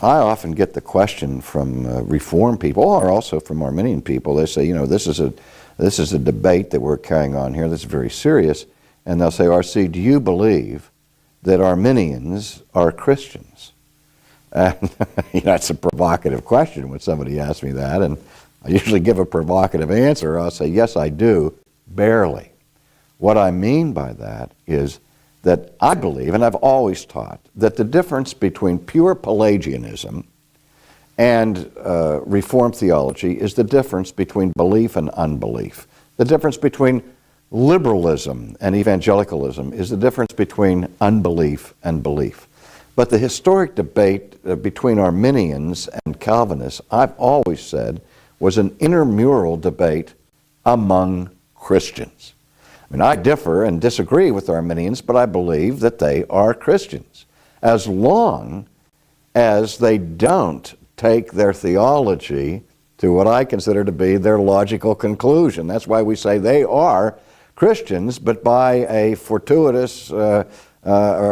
I often get the question from Reformed people, or also from Arminian people. They say, this is a debate that we're carrying on here that's very serious. And they'll say, R.C., do you believe that Arminians are Christians? And that's a provocative question when somebody asks me that. And I usually give a provocative answer. I'll say, yes, I do, barely. What I mean by that is that I believe, and I've always taught, that the difference between pure Pelagianism and Reformed theology is the difference between belief and unbelief. The difference between liberalism and evangelicalism is the difference between unbelief and belief. But the historic debate between Arminians and Calvinists, I've always said, was an intramural debate among Christians. I mean, I differ and disagree with Arminians, but I believe that they are Christians, as long as they don't take their theology to what I consider to be their logical conclusion. That's why we say they are Christians, but by a fortuitous or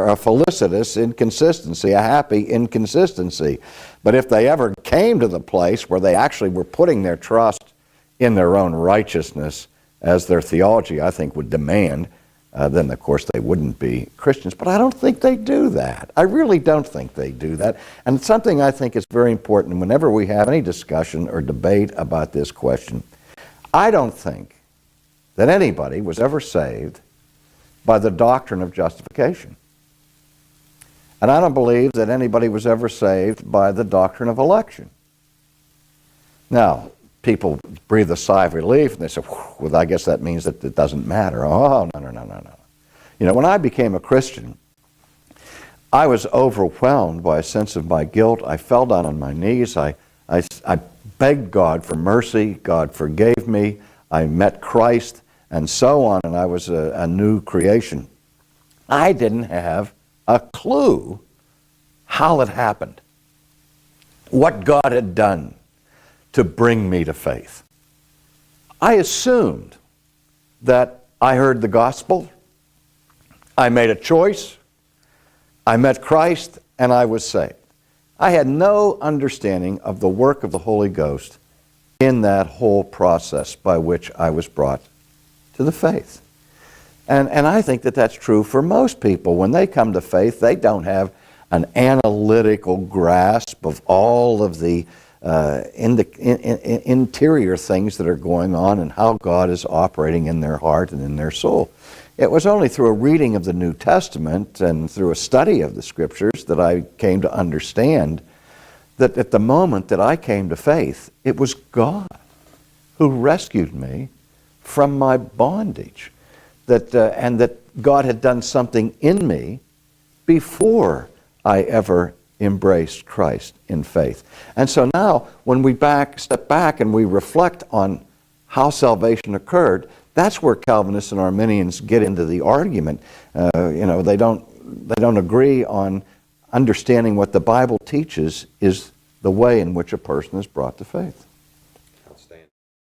a felicitous inconsistency, a happy inconsistency. But if they ever came to the place where they actually were putting their trust in their own righteousness, as their theology, I think, would demand, then of course they wouldn't be Christians. But I don't think they do that. I really don't think they do that. And it's something I think is very important whenever we have any discussion or debate about this question. I don't think that anybody was ever saved by the doctrine of justification. And I don't believe that anybody was ever saved by the doctrine of election. Now, people breathe a sigh of relief and they say, well, I guess that means that it doesn't matter. Oh, no. When I became a Christian, I was overwhelmed by a sense of my guilt. I fell down on my knees. I begged God for mercy. God forgave me. I met Christ and so on, and I was a new creation. I didn't have a clue how it happened, what God had done to bring me to faith. I assumed that I heard the gospel, I made a choice, I met Christ, and I was saved. I had no understanding of the work of the Holy Ghost in that whole process by which I was brought to the faith. And I think that that's true for most people. When they come to faith, they don't have an analytical grasp of all of the interior things that are going on and how God is operating in their heart and in their soul. It was only through a reading of the New Testament and through a study of the Scriptures that I came to understand that at the moment that I came to faith, it was God who rescued me from my bondage, and that God had done something in me before I ever embraced Christ in faith. And so now, when we step back and we reflect on how salvation occurred, that's where Calvinists and Arminians get into the argument. They don't agree on understanding what the Bible teaches is the way in which a person is brought to faith.